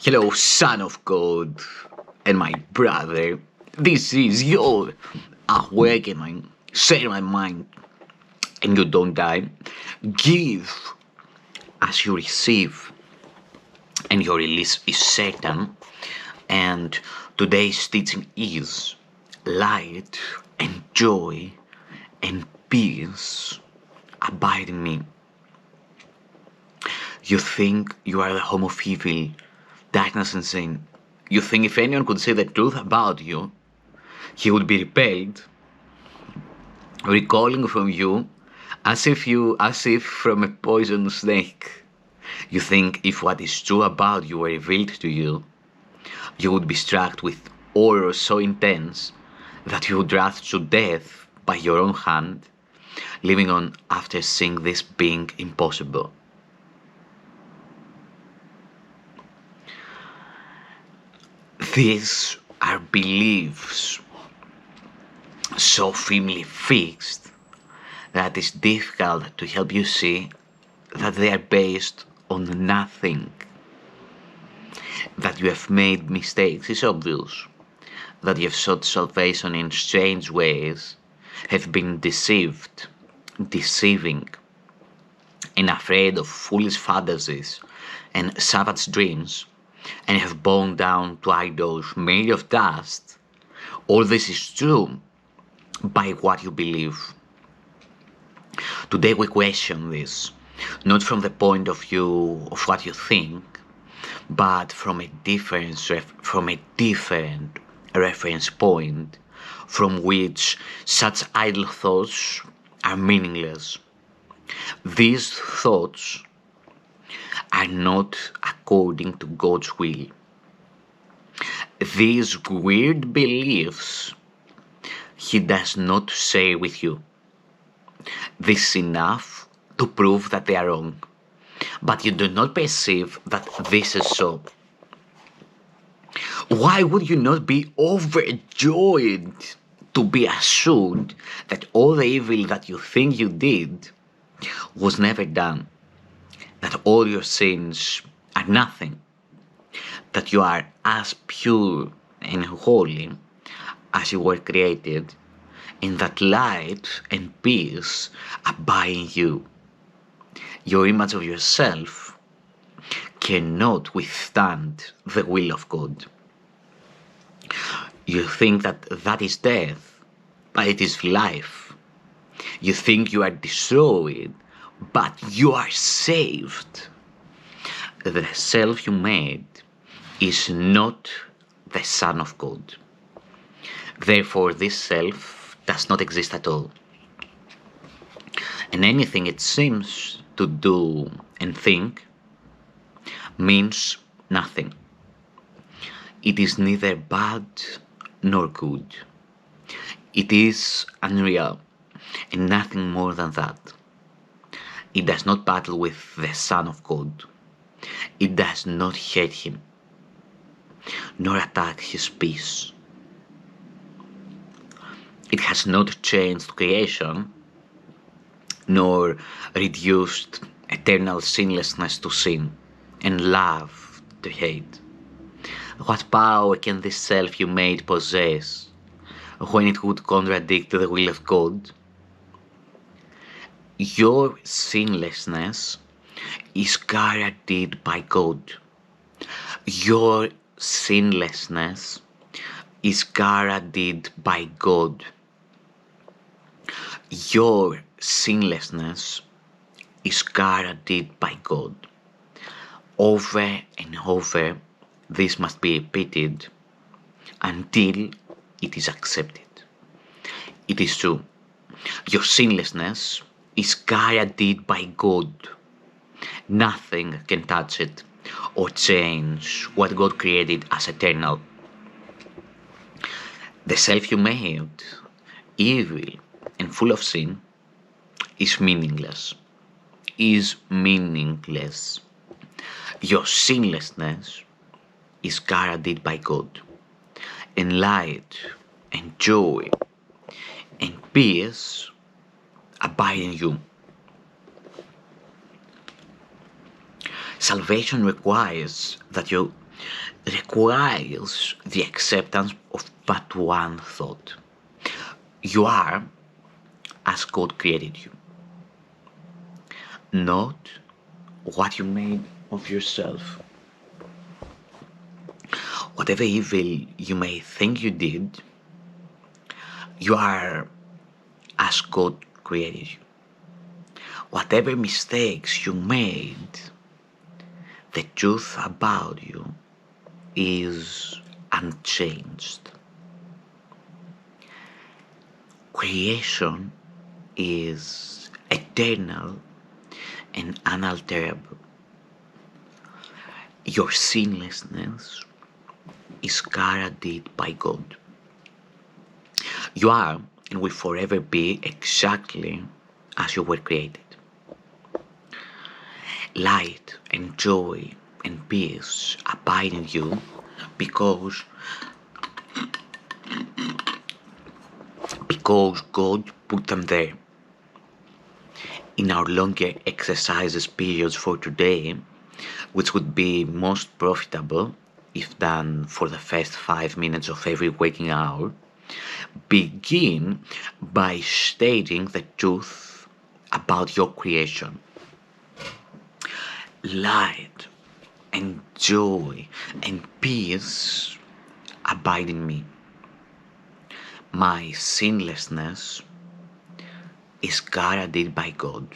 Hello, son of God, and my brother. This is your awakening. Set my mind, and you don't die. Give as you receive, and your release is certain. And today's teaching is light and joy and peace abide in me. You think you are the home of evil, darkness and sin. You think if anyone could say the truth about you, he would be repelled, recoiling from you as if from a poisonous snake. You think if what is true about you were revealed to you, you would be struck with horror so intense that you would rush to death by your own hand, living on after seeing this being impossible. These are beliefs so firmly fixed that it's difficult to help you see that they are based on nothing. That you have made mistakes is obvious. That you have sought salvation in strange ways, have been deceived, deceiving, and afraid of foolish fantasies and savage dreams, and have bound down to idols made of dust. All this is true by what you believe. Today we question this, not from the point of view of what you think, but from a different reference point from which such idle thoughts are meaningless. These thoughts are not according to God's will. These weird beliefs He does not share with you. This is enough to prove that they are wrong, but you do not perceive that this is so. Why would you not be overjoyed to be assured that all the evil that you think you did was never done? That all your sins are nothing? That you are as pure and holy as you were created, and that light and peace abide in you? Your image of yourself cannot withstand the will of God. You think that that is death, but it is life. You think you are destroyed, but you are saved. The self you made is not the Son of God. Therefore, this self does not exist at all. And anything it seems to do and think means nothing. It is neither bad nor good. It is unreal and nothing more than that. It does not battle with the Son of God. It does not hate Him, nor attack His peace. It has not changed creation, nor reduced eternal sinlessness to sin, and love to hate. What power can this self you made possess when it would contradict the will of God? Your sinlessness is guaranteed by God. Your sinlessness is guaranteed by God. Your sinlessness is guaranteed by God. Over and over, this must be repeated until it is accepted. It is true. Your sinlessness is guaranteed by God. Nothing can touch it or change what God created as eternal. The self you made, evil and full of sin, is meaningless. Your sinlessness is guaranteed by God, and light and joy and peace abide in you. Salvation requires that you requires the acceptance of but one thought. You are as God created you, not what you made of yourself. Whatever evil you may think you did, you are as God created you. Whatever mistakes you made, the truth about you is unchanged. Creation is eternal and unalterable. Your sinlessness is guaranteed by God. You are and will forever be exactly as you were created. Light and joy and peace abide in you because God put them there. In our longer exercises periods for today, which would be most profitable if done for the first 5 minutes of every waking hour, begin by stating the truth about your creation. Light and joy and peace abide in me. My sinlessness is guaranteed by God.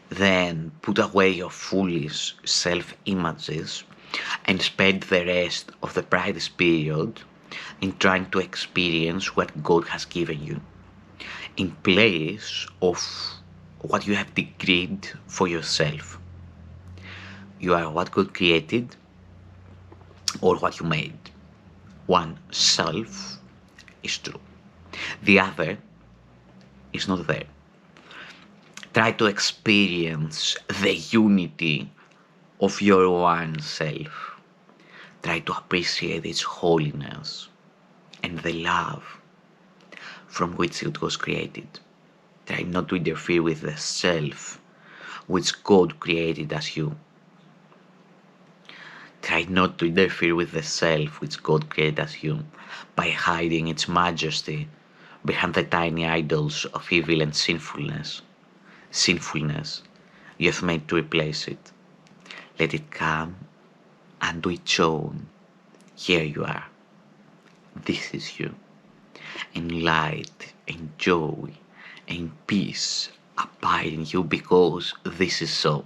Then put away your foolish self-images and spend the rest of the brightest period in trying to experience what God has given you, in place of what you have decreed for yourself. You are what God created or what you made. One self is true. The other is not there. Try to experience the unity of your one self. Try to appreciate its holiness and the love from which it was created. Try not to interfere with the self which God created as you. Try not to interfere with the self which God created as you by hiding its majesty behind the tiny idols of evil and sinfulness. Sinfulness you have made to replace it. Let it come and do its own. Here you are. This is you. And light and joy and peace abide in you because this is so.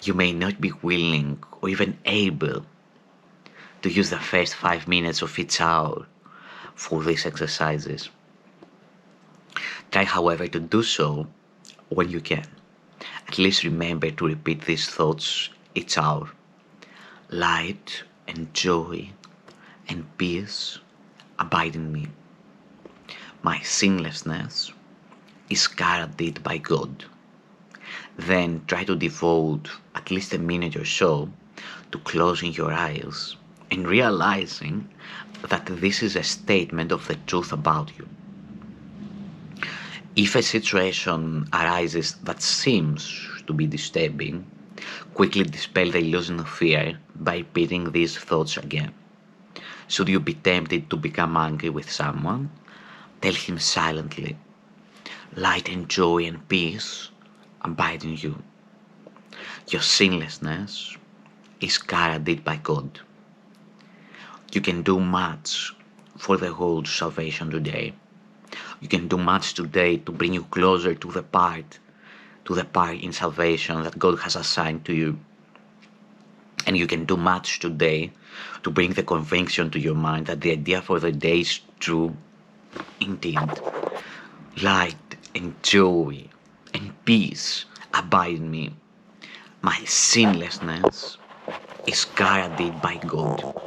You may not be willing or even able to use the first 5 minutes of each hour for these exercises. Try, however, to do so when you can. At least remember to repeat these thoughts each hour. Light and joy and peace abide in me. My sinlessness is guaranteed by God. Then try to devote at least a minute or so to closing your eyes and realizing that this is a statement of the truth about you. If a situation arises that seems to be disturbing, quickly dispel the illusion of fear by repeating these thoughts again. Should you be tempted to become angry with someone, tell him silently, light and joy and peace abide in you. Your sinlessness is guaranteed by God. You can do much for the world's salvation today. You can do much today to bring you closer to the part in salvation that God has assigned to you. And you can do much today to bring the conviction to your mind that the idea for the day is true indeed. Light and joy and peace abide in me. My sinlessness is guaranteed by God.